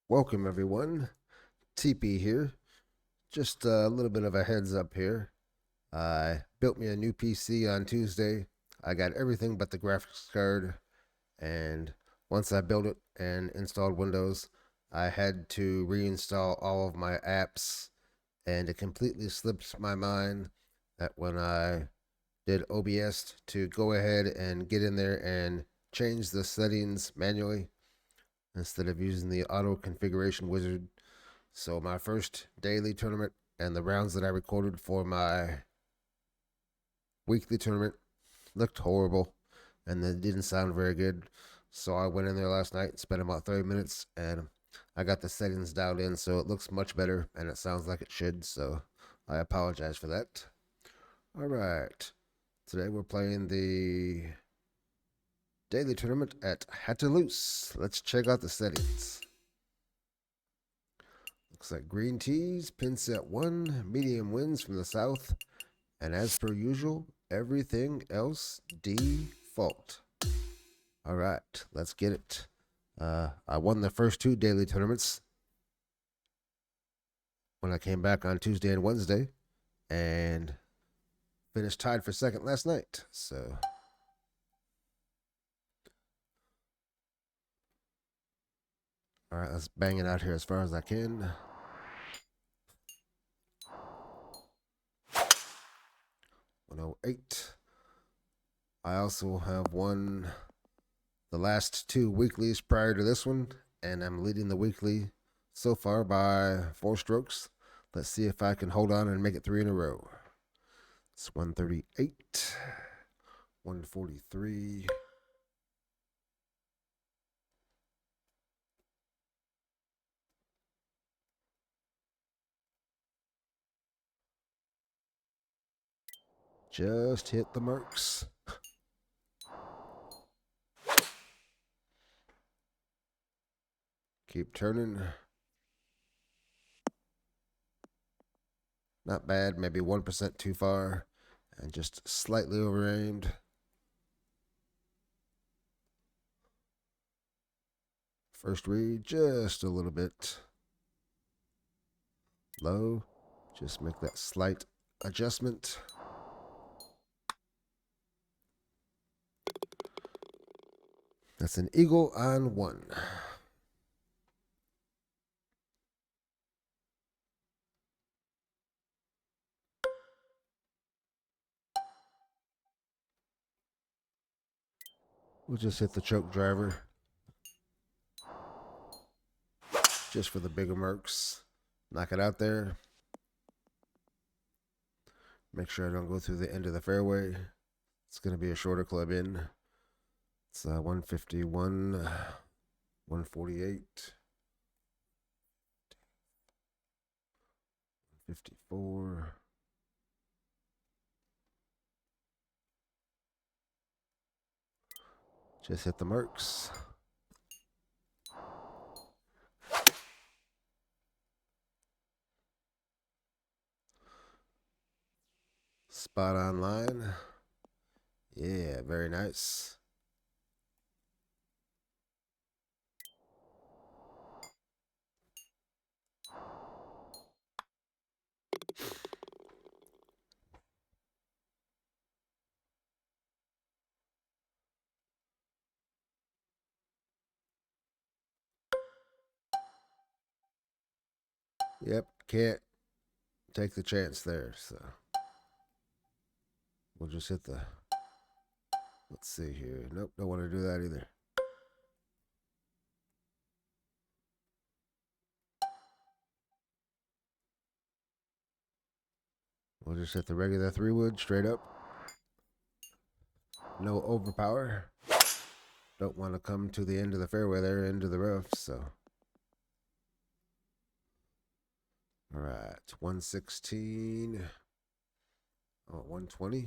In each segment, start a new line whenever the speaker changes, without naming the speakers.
Welcome everyone. TP here. Just a little bit of a heads up here. I built me a new PC on Tuesday. I got everything but the graphics card, and once I built it and installed Windows, I had to reinstall all of my apps, and it completely slipped my mind that when I did OBS to go ahead and get in there and change the settings manually instead of using the auto configuration wizard. So my first daily tournament and the rounds that I recorded for my weekly tournament looked horrible and they didn't sound very good. So I went in there last night and spent about 30 minutes and I got the settings dialed in so it looks much better and it sounds like it should. So I apologize for that. All right. Today we're playing the daily tournament at Hataloose. Let's check out the settings. Looks like green tees, pin set 1, medium winds from the south, and as per usual, everything else default. All right, let's get it. I won the first two daily tournaments when I came back on Tuesday and Wednesday, and finished tied for second last night. So, all right, let's bang it out here as far as I can. 108. I also have won the last two weeklies prior to this one, and I'm leading the weekly so far by 4 strokes. Let's see if I can hold on and make it 3 in a row. It's 138, 143. Just hit the marks. Keep turning. Not bad, maybe 1% too far, and just slightly over aimed. First read, just a little bit low. Just make that slight adjustment. That's an eagle on 1. We'll just hit the choke driver. Just for the bigger marks. Knock it out there. Make sure I don't go through the end of the fairway. It's going to be a shorter club in. It's 151, 148, 54. Just hit the marks. Spot on line. Yeah, very nice. Yep, can't take the chance there, so we'll just hit the. Let's see here. Nope, don't want to do that either. We'll just hit the regular 3-wood straight up. No overpower. Don't want to come to the end of the fairway there, into the rough, so. All right, 116. Oh, 120.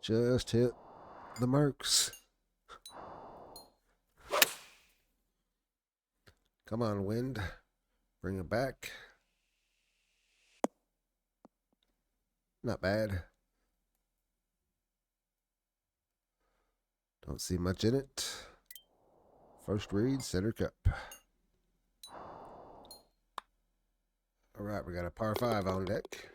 Just hit the marks. Come on, wind. Bring it back. Not bad. Don't see much in it. First read, center cup. All right, we got a par 5 on deck.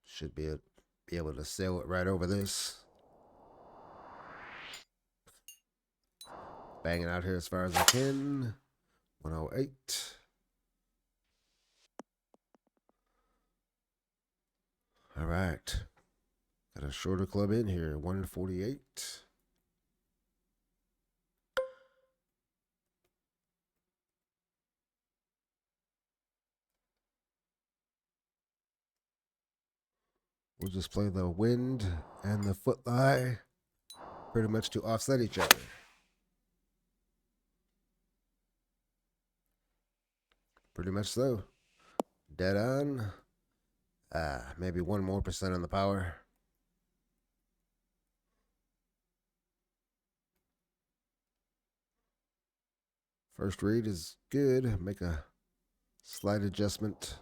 Should be able to sail it right over this. Banging out here as far as I can. 108. All right. Got a shorter club in here. 148. We'll just play the wind and the foot lie pretty much to offset each other. Pretty much so. Dead on. Maybe 1% more on the power. First read is good. Make a slight adjustment.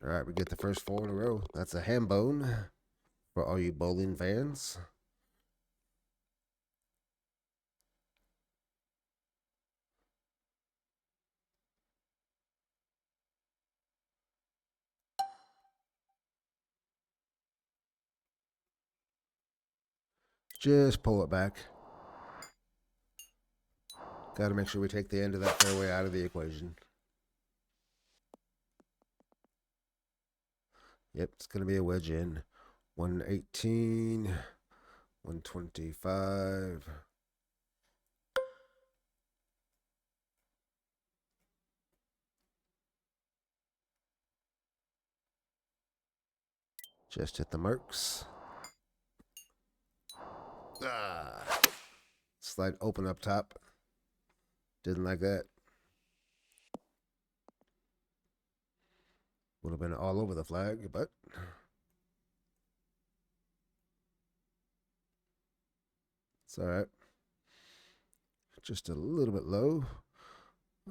All right, we get the first 4 in a row. That's a ham bone for all you bowling fans. Just pull it back. Got to make sure we take the end of that fairway out of the equation. Yep, it's going to be a wedge in. 118, 125. Just hit the marks. Slight open up top. Didn't like that. Would have been all over the flag, but it's all right. Just a little bit low.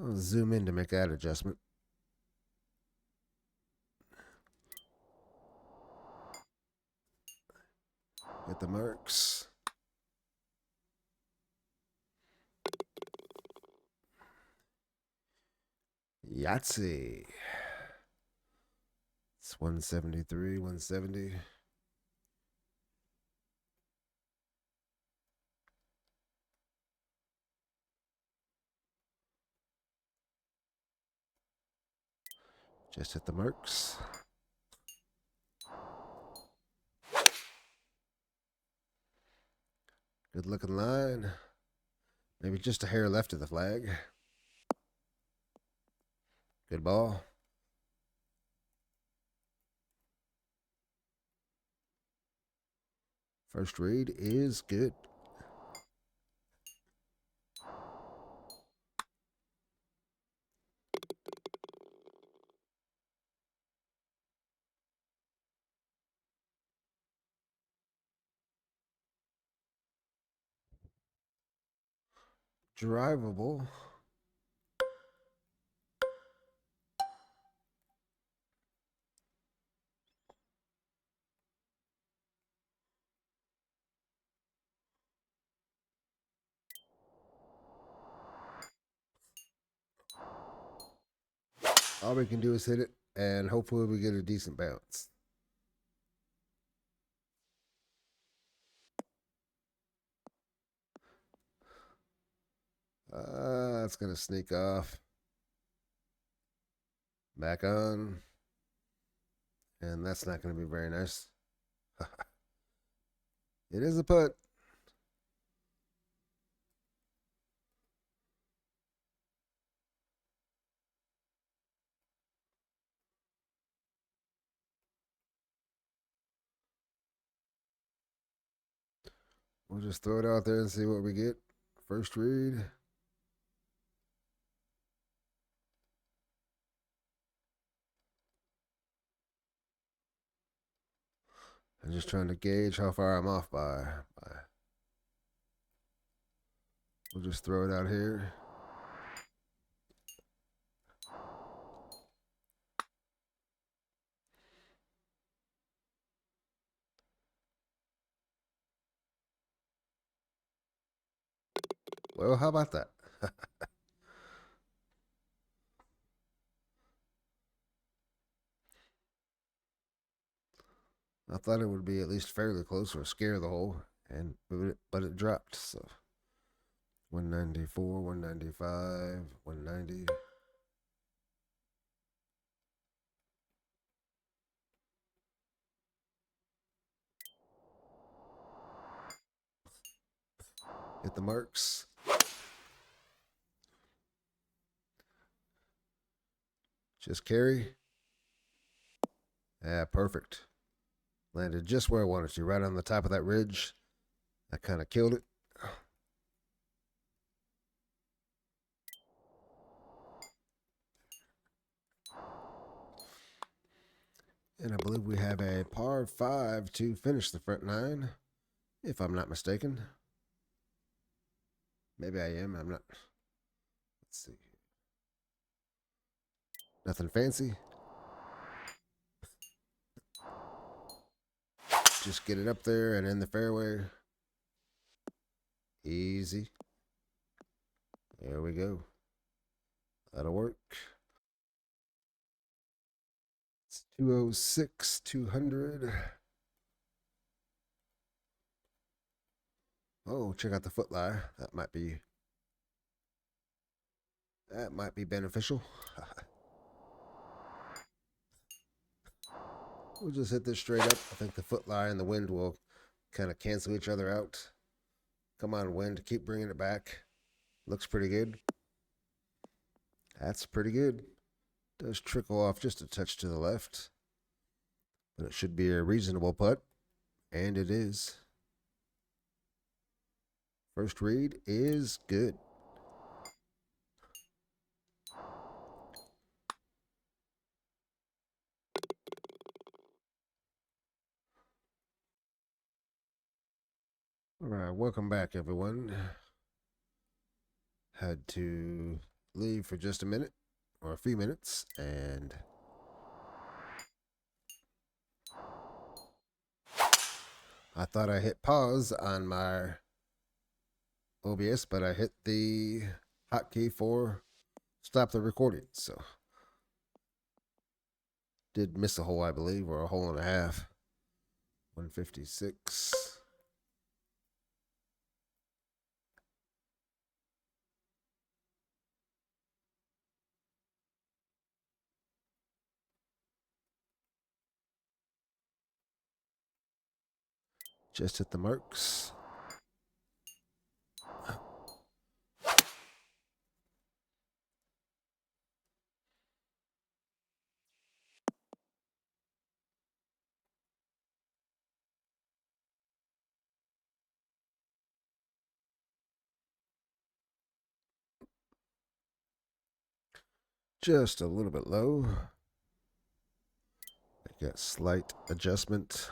I'll zoom in to make that adjustment. Hit the marks. Yahtzee. It's 173, 170. Just hit the marks. Good looking line. Maybe just a hair left of the flag. Good ball. First read is good. Drivable. All we can do is hit it, and hopefully we get a decent bounce. That's going to sneak off. Back on. And that's not going to be very nice. It is a putt. We'll just throw it out there and see what we get. First read. I'm just trying to gauge how far I'm off by. We'll just throw it out here. Well, how about that? I thought it would be at least fairly close or scare the hole, but it dropped. So 194, 195, 190. Hit the marks. Just carry. Yeah, perfect. Landed just where I wanted to, right on the top of that ridge. I kind of killed it. And I believe we have a par 5 to finish the front nine, if I'm not mistaken. Maybe I am. I'm not. Let's see. Nothing fancy. Just get it up there and in the fairway. Easy. There we go. That'll work. It's 206, 200. Oh, check out the foot lie. That might be beneficial. We'll just hit this straight up. I think the foot lie and the wind will kind of cancel each other out. Come on, wind. Keep bringing it back. Looks pretty good. That's pretty good. Does trickle off just a touch to the left. But it should be a reasonable putt. And it is. First read is good. All right, welcome back, everyone. Had to leave for just a minute or a few minutes, and I thought I hit pause on my OBS, but I hit the hotkey for stop the recording. So did miss a hole, I believe, or a hole and a half. 156. Just hit the marks. Just a little bit low. I got slight adjustment.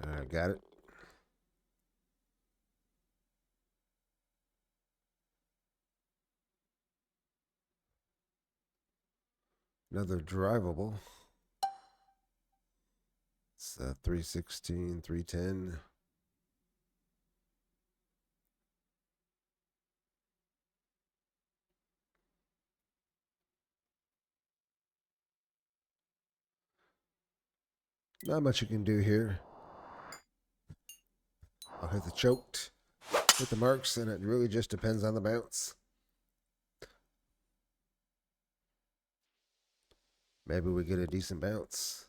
I got it. Another drivable. It's 316, 310. Not much you can do here. I'll hit the choked, hit the marks, and it really just depends on the bounce. Maybe we get a decent bounce.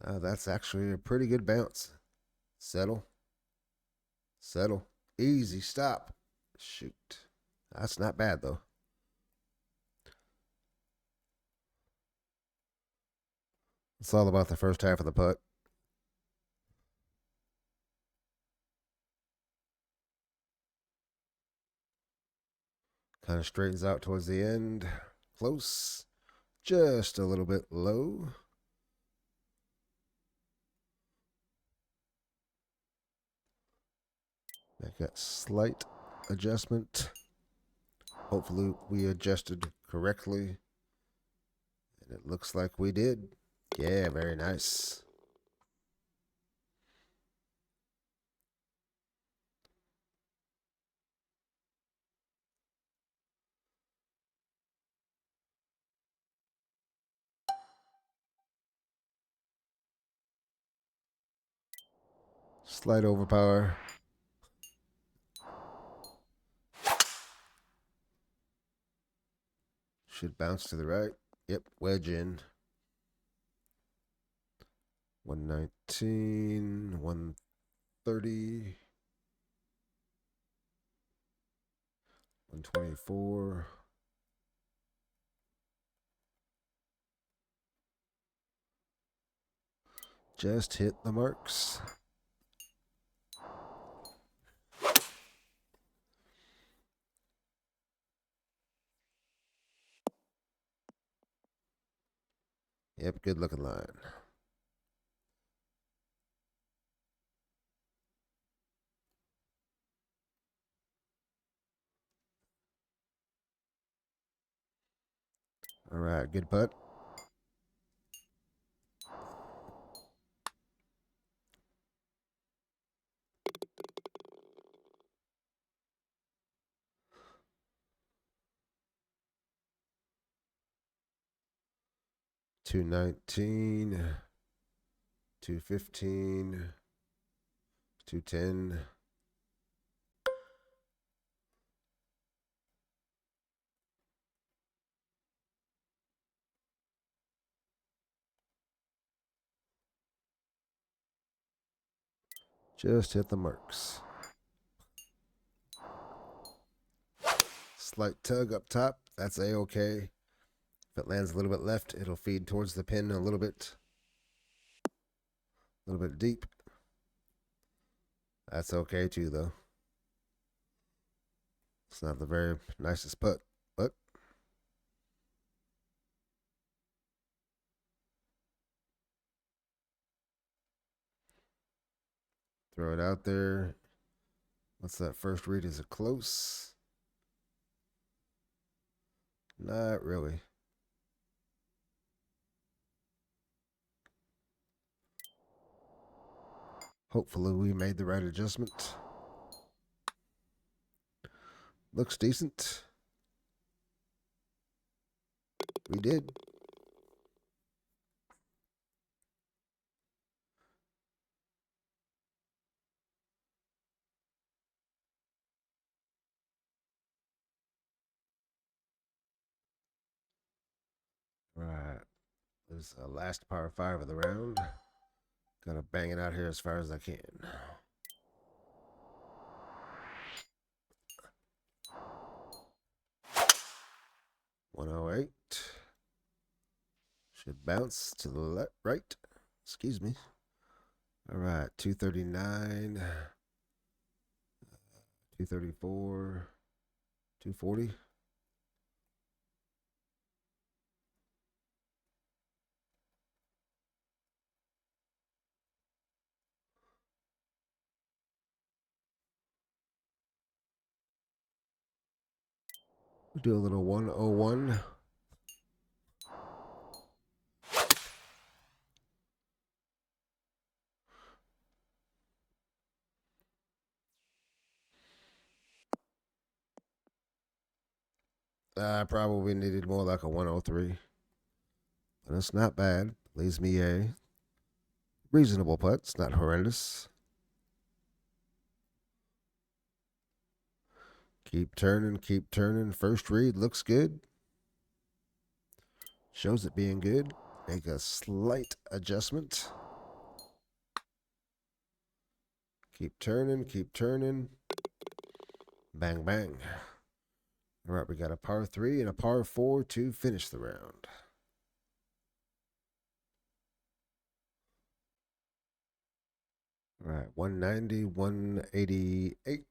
That's actually a pretty good bounce. Settle. Settle. Easy. Stop. Shoot. That's not bad, though. It's all about the first half of the putt. Kind of straightens out towards the end. Close. just a little bit low. Make a slight adjustment. Hopefully we adjusted correctly. And it looks like we did. Yeah, very nice. Slight overpower. Should bounce to the right. Yep, wedge in. 119, 130, 124. Just hit the marks. Yep, good looking line. All right, good putt. $219, $215, $210. Just hit the marks. Slight tug up top. That's a-okay. If it lands a little bit left, it'll feed towards the pin a little bit deep. That's okay too, though. It's not the very nicest putt, but throw it out there. What's that first read? Is it close? Not really. Hopefully we made the right adjustment. Looks decent. We did. Right. This is the last par 5 of the round. Gotta bang it out here as far as I can. $108. Should bounce to the left, right. Excuse me. All right, $239, $234, $240. We'll do a little 101. I probably needed more like a 103. But it's not bad. Leaves me a reasonable putt. It's not horrendous. Keep turning, keep turning. First read looks good. Shows it being good. Make a slight adjustment. Keep turning, keep turning. Bang, bang. All right, we got a par 3 and a par 4 to finish the round. All right, 190, 188,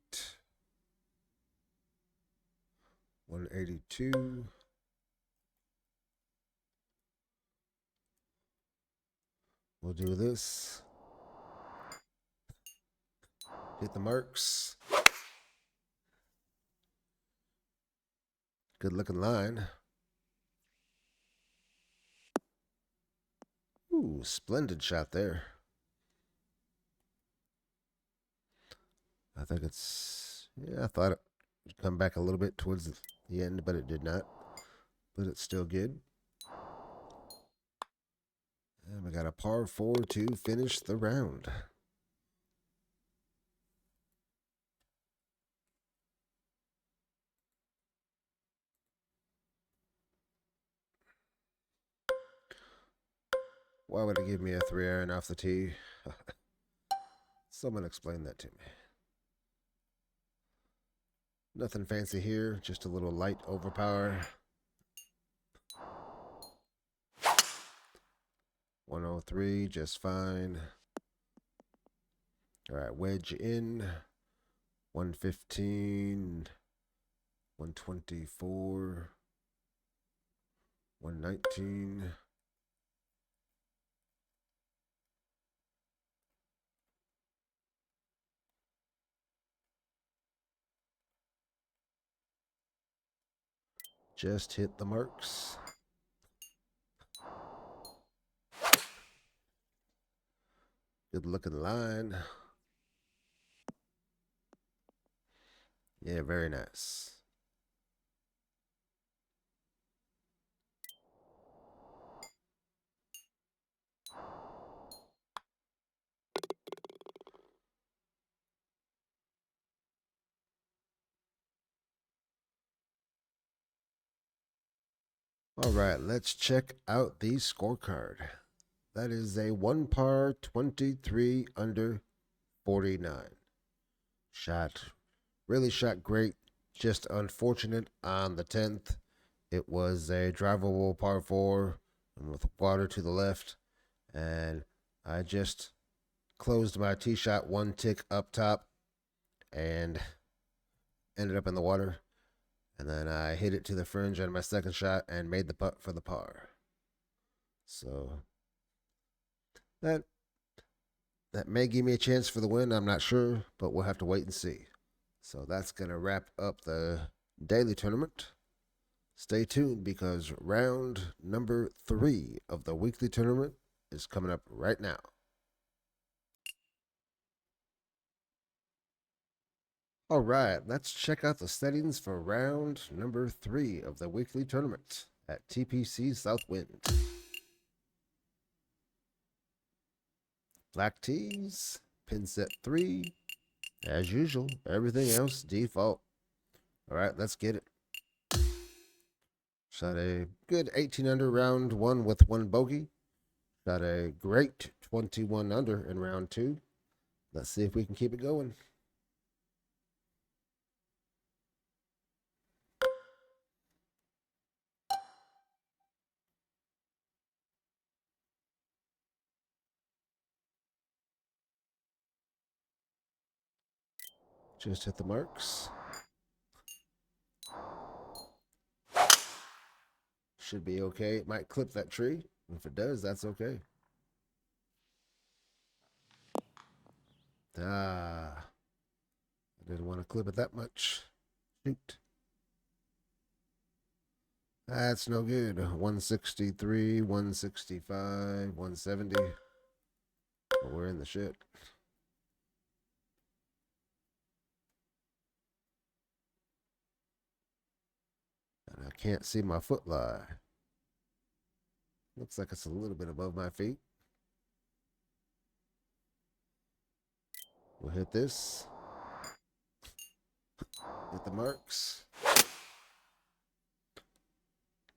182, We'll do this. Hit the marks. Good looking line. Ooh, splendid shot there. I think it's, yeah, I thought it would come back a little bit towards the end, but it did not. But it's still good. And we got a par 4 to finish the round. Why would it give me a 3-iron off the tee? Someone explain that to me. Nothing fancy here, just a little light overpower. 103, just fine. All right, wedge in. 115, 124, 119. Just hit the marks. Good looking line. Yeah, very nice. All right, let's check out the scorecard. That is a 1 par, 23 under, 49. Really shot great. Just unfortunate on the 10th. It was a drivable par 4 with water to the left. And I just closed my tee shot one tick up top and ended up in the water. And then I hit it to the fringe on my second shot and made the putt for the par. So that may give me a chance for the win. I'm not sure, but we'll have to wait and see. So that's going to wrap up the daily tournament. Stay tuned because round number 3 of the weekly tournament is coming up right now. All right, let's check out the settings for round number 3 of the weekly tournament at TPC Southwind. Black tees, pin set 3, as usual. Everything else default. All right, let's get it. Shot a good 18 under round 1 with 1 bogey. Shot a great 21 under in round 2. Let's see if we can keep it going. Just hit the marks. Should be okay. It might clip that tree. If it does, that's okay. I didn't want to clip it that much. Shoot. That's no good. 163, 165, 170. But we're in the shit. And I can't see my foot lie. Looks like it's a little bit above my feet. We'll hit this. Hit the marks.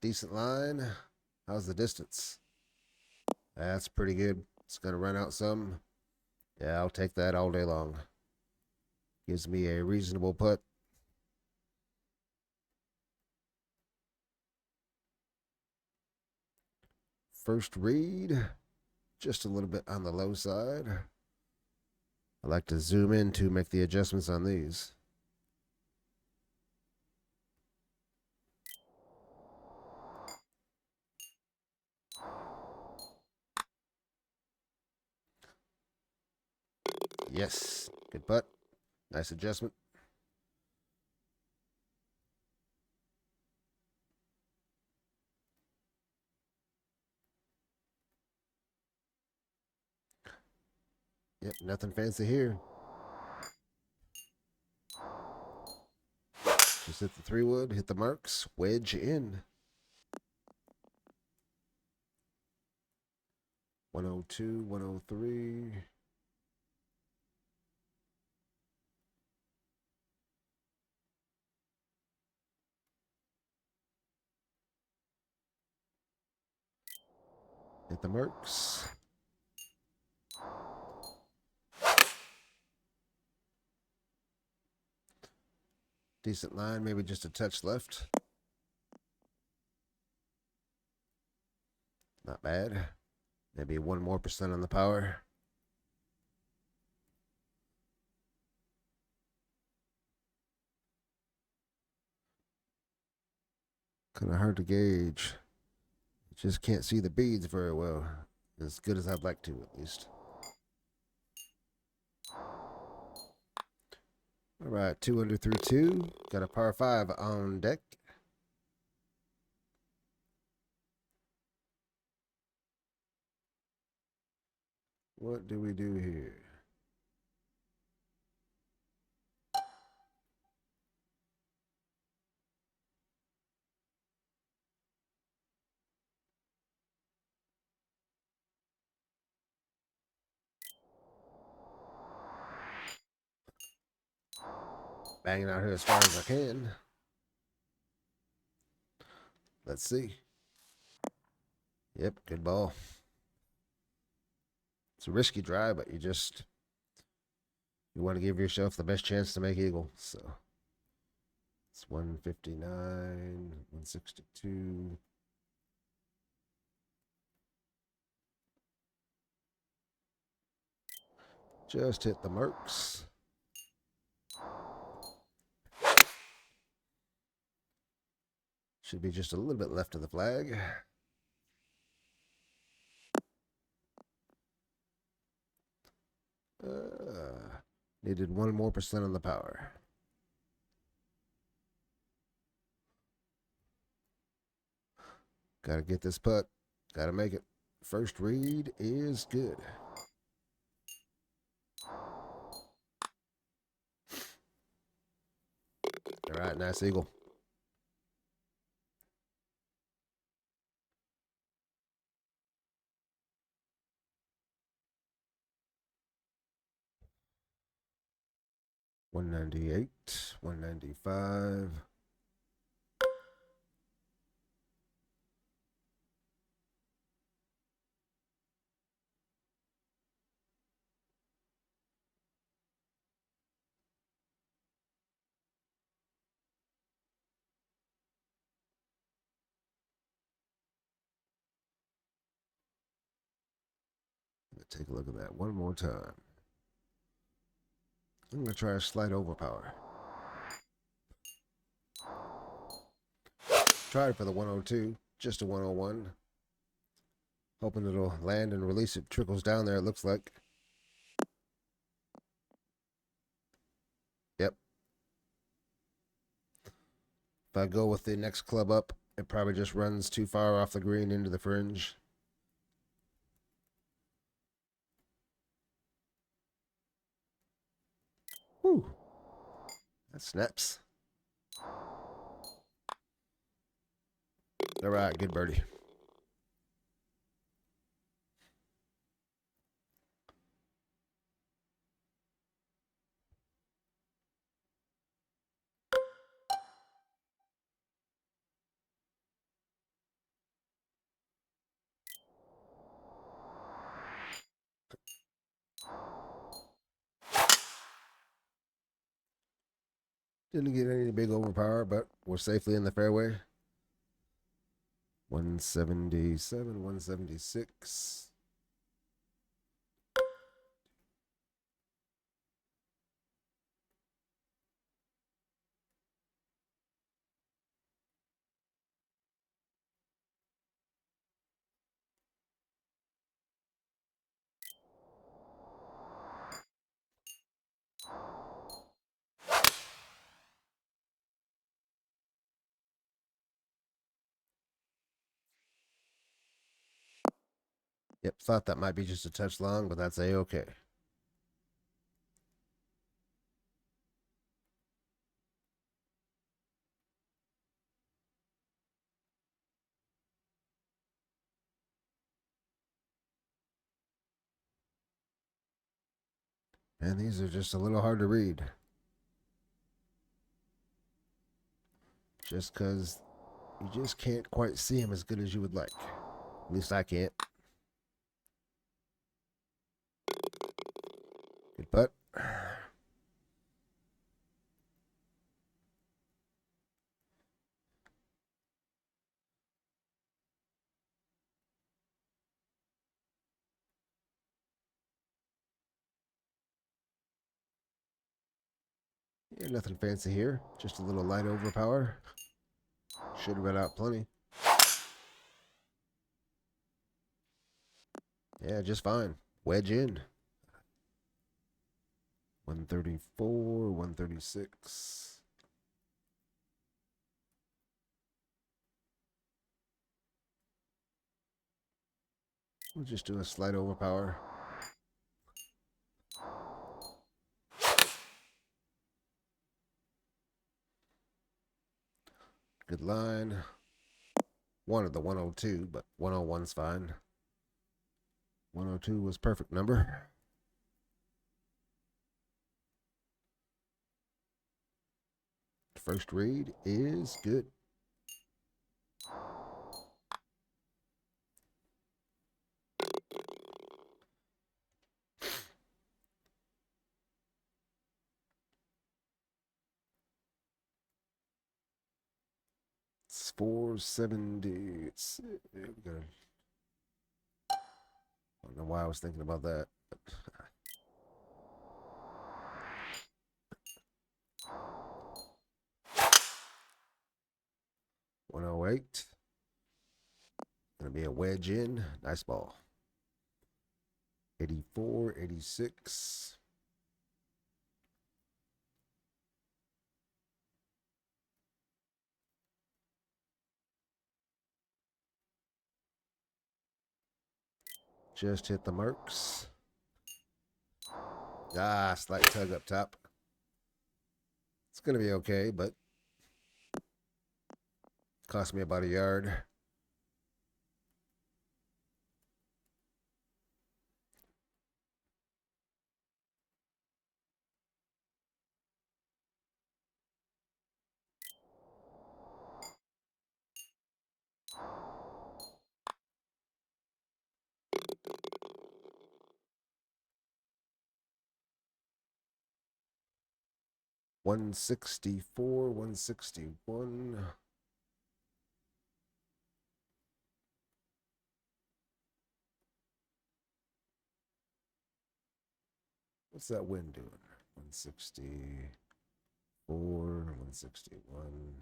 Decent line. How's the distance? That's pretty good. It's going to run out some. Yeah, I'll take that all day long. Gives me a reasonable putt. First read, just a little bit on the low side. I like to zoom in to make the adjustments on these. Yes. Good putt. Nice adjustment. Yep, nothing fancy here. Just hit the 3-wood, hit the marks, wedge in. 102, 103. Hit the marks. Decent line, maybe just a touch left. Not bad. Maybe 1% more on the power. Kind of hard to gauge. Just can't see the beads very well. As good as I'd like to, at least. All right, 2 under through 2. Got a par 5 on deck. What do we do here? Banging out here as far as I can. Let's see. Yep, good ball. It's a risky drive, but you want to give yourself the best chance to make eagle. So it's 159, 162. Just hit the marks. Should be just a little bit left of the flag. Needed 1% more on the power. Got to get this putt. Got to make it. First read is good. All right, nice eagle. $198, $195. Let's take a look at that one more time. I'm going to try a slight overpower. Tried for the 102, just a 101. Hoping it'll land and release. It trickles down there, it looks like. Yep. If I go with the next club up, it probably just runs too far off the green into the fringe. Whew. That snaps. All right, good birdie. Didn't get any big overpower, but we're safely in the fairway. 177, 176. Yep, thought that might be just a touch long, but that's a-okay. And these are just a little hard to read. Just because you just can't quite see them as good as you would like. At least I can't. Good putt. Yeah, nothing fancy here. Just a little light overpower. Should have been out plenty. Yeah, just fine. Wedge in. 134, 136. We'll just do a slight overpower. Good line. Wanted the 102, but 101's fine. 102 was perfect number. First read is good. It's 470. We gotta, I don't know why I was thinking about that. But 108. Gonna be a wedge in. Nice ball. 84, 86. Just hit the marks. Ah, slight tug up top. It's gonna be okay, but cost me about a yard. $164, $161. What's that wind doing? 164, 161.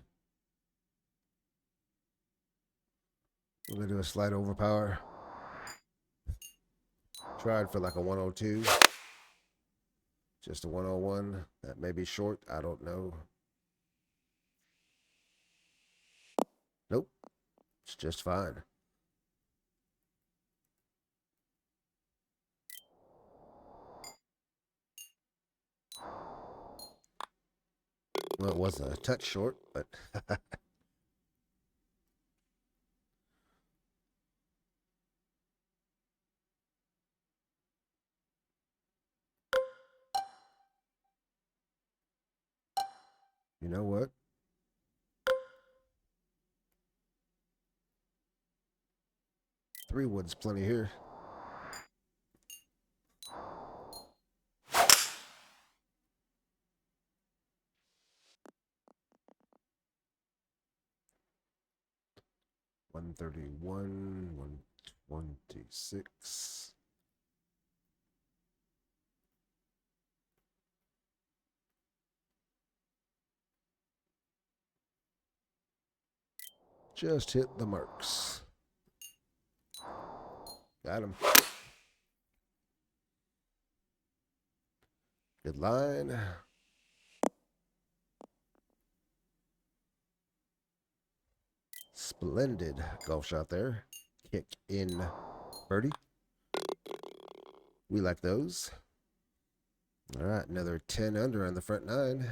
We're gonna do a slight overpower. Tried for like a 102. Just a 101. That may be short. I don't know. Nope. It's just fine. Well, it was a touch short, but you know what? Three wood's plenty here. $131, $126. Just hit the marks. Got him. Good line. Splendid golf shot there. Kick in birdie. We like those. All right, another 10 under on the front nine.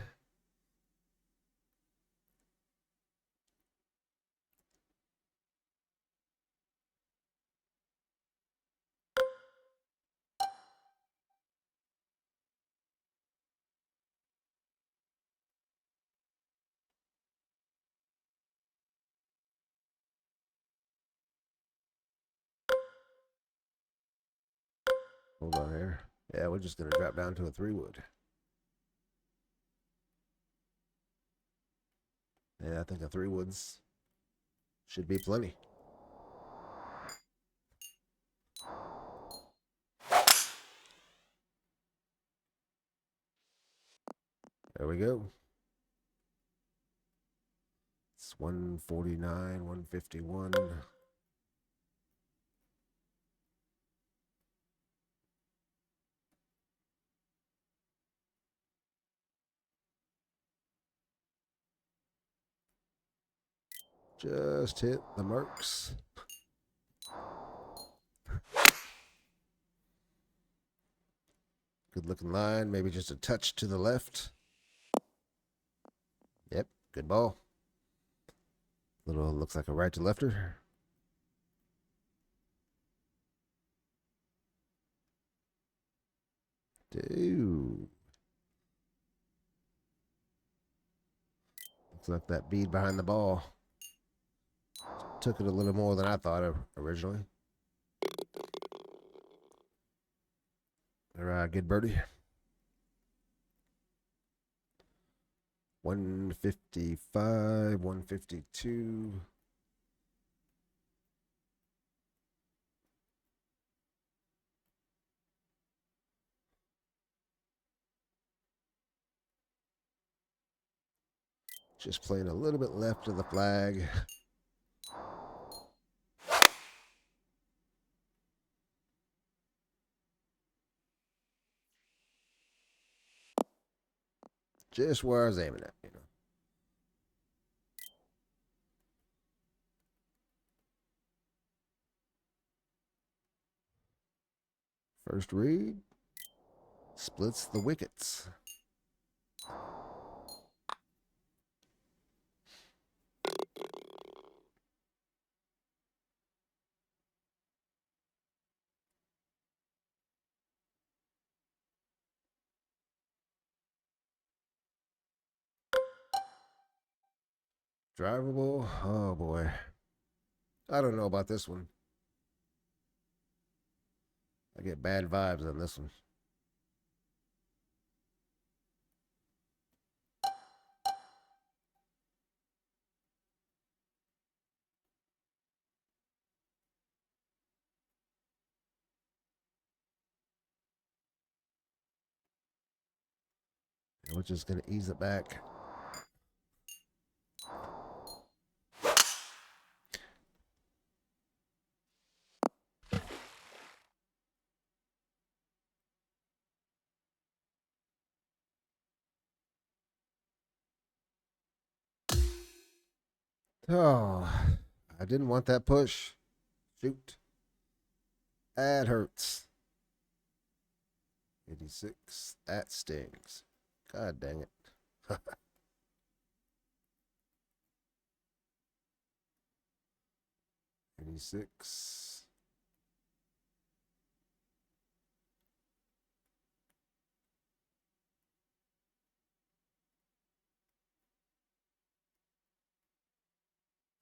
Hold on here. Yeah, we're just going to drop down to a 3-wood. Yeah, I think a 3-woods should be plenty. There we go. It's 149, 151. Just hit the marks. Good looking line. Maybe just a touch to the left. Yep, good ball. Little looks like a right to lefter. Dude. Looks like that bead behind the ball took it a little more than I thought originally. All right, good birdie. 155, 152. Just playing a little bit left of the flag. Just where I was aiming at, you know. First read. Splits the wickets. Drivable. Oh boy. I don't know about this one. I get bad vibes on this one. We're just going to ease it back. Oh, I didn't want that push. Shoot. That hurts. 86. That stings. God dang it. 86.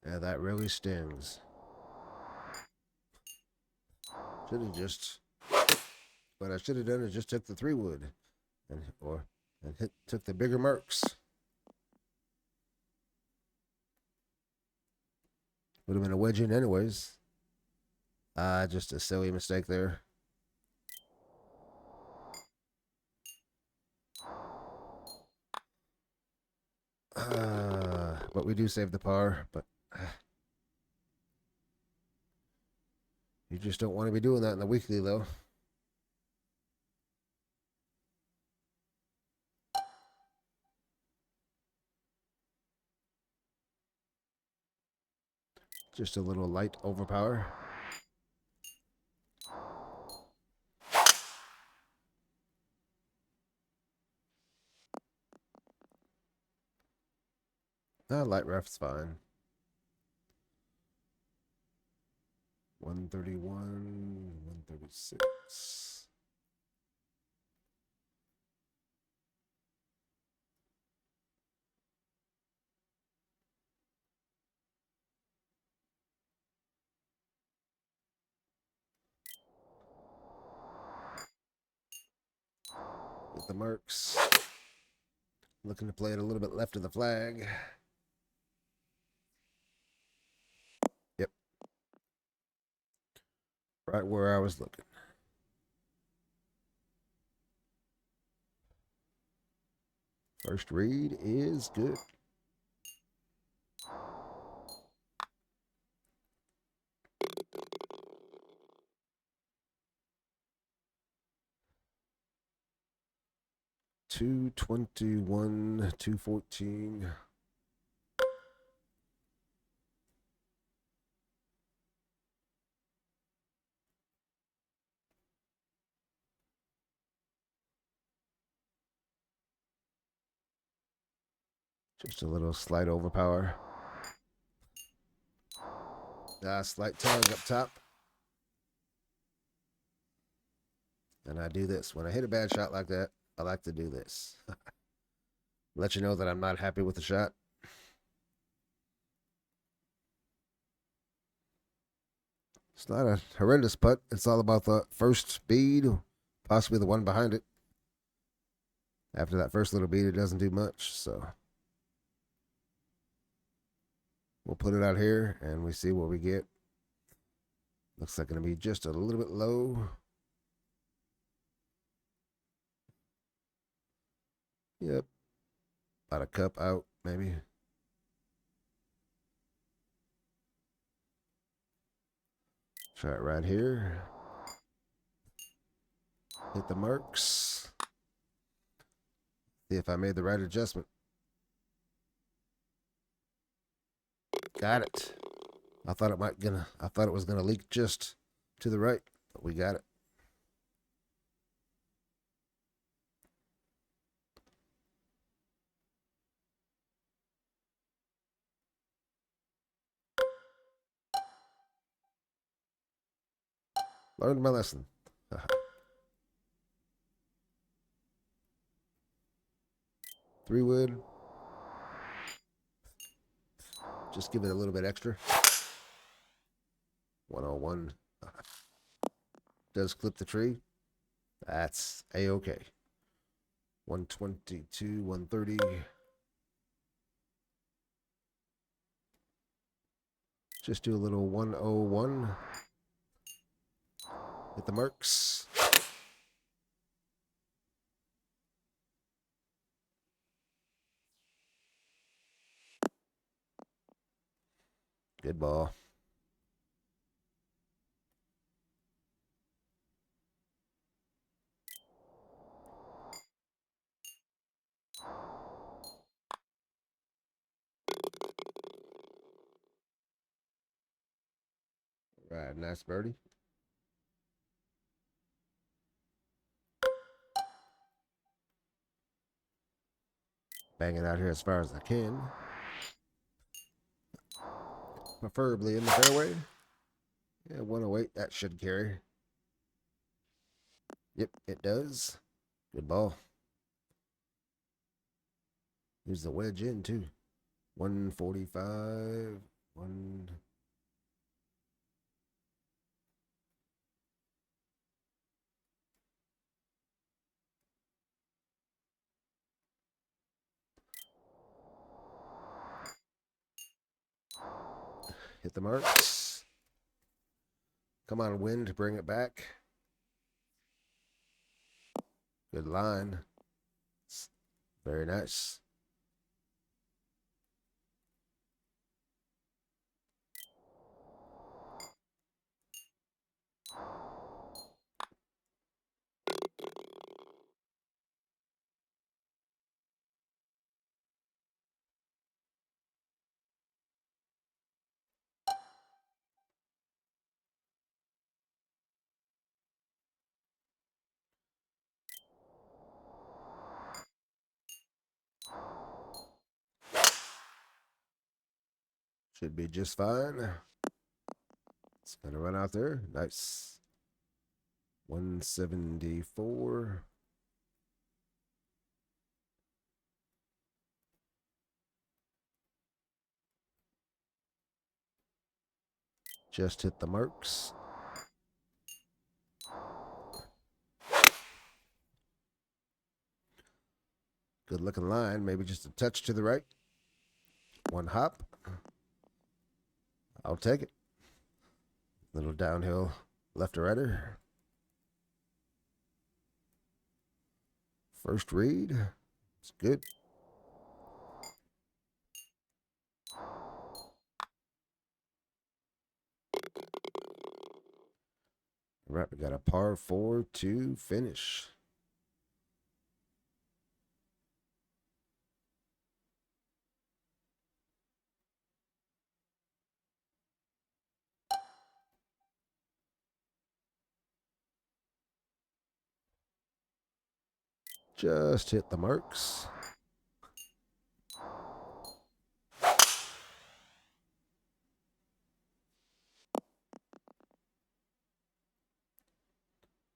Yeah, that really stings. Should have just. What I should have done is just took the 3-wood and took the bigger marks. Would have been a wedge in anyways. Just a silly mistake there. But we do save the par. But you just don't want to be doing that in the weekly, though. Just a little light overpower. Light ref's fine. 131, 136. With the marks. Looking to play it a little bit left of the flag. Yep. Right where I was looking. First read is good. $221, $214. Just a little slight overpower. Slight tug up top. And I do this. When I hit a bad shot like that, I like to do this. Let you know that I'm not happy with the shot. It's not a horrendous putt. It's all about the first bead, possibly the one behind it. After that first little bead, it doesn't do much. So we'll put it out here and we see what we get. Looks like going to be just a little bit low. Yep. About a cup out, maybe. Try it right here. Hit the marks. See if I made the right adjustment. Got it. I thought it was gonna leak just to the right, but we got it. Learned my lesson. 3-wood. Just give it a little bit extra. 101. Does clip the tree. That's a-okay. 122, 130. Just do a little 101. Hit the marks. Good ball. Right, nice birdie. Bang it out here as far as I can. Preferably in the fairway. Yeah, 108. That should carry. Yep, it does. Good ball. Here's the wedge in, too. 145. One. Hit the marks. Come on, wind, bring it back. Good line. Very nice. Should be just fine. It's gonna run out there. Nice. 174. Just hit the marks. Good looking line. Maybe just a touch to the right. One hop. I'll take it. Little downhill left to righter. First read. It's good. All right, we got a par 4 to finish. Just hit the marks.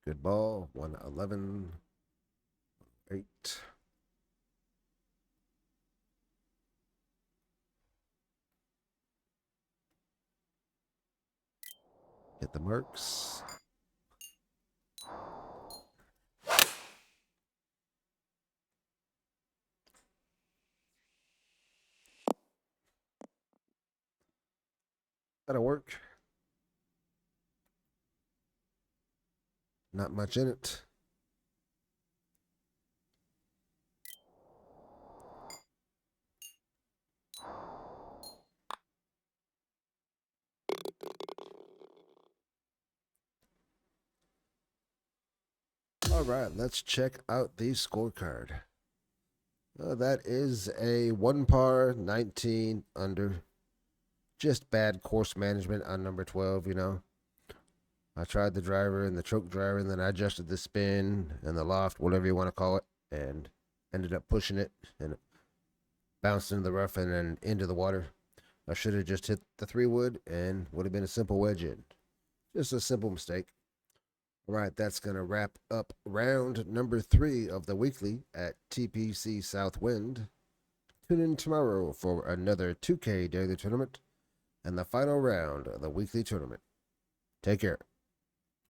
Good ball. 111. 8. Hit the marks. That'll work. Not much in it. All right, let's check out the scorecard. That is a 1 par, 19 under. Just bad course management on number 12, you know. I tried the driver and the choke driver, and then I adjusted the spin and the loft, whatever you want to call it, and ended up pushing it, and it bounced into the rough and then into the water. I should have just hit the 3-wood and would have been a simple wedge in. Just a simple mistake. All right, that's going to wrap up round number 3 of the weekly at TPC Southwind. Tune in tomorrow for another 2K daily tournament and the final round of the weekly tournament. Take care.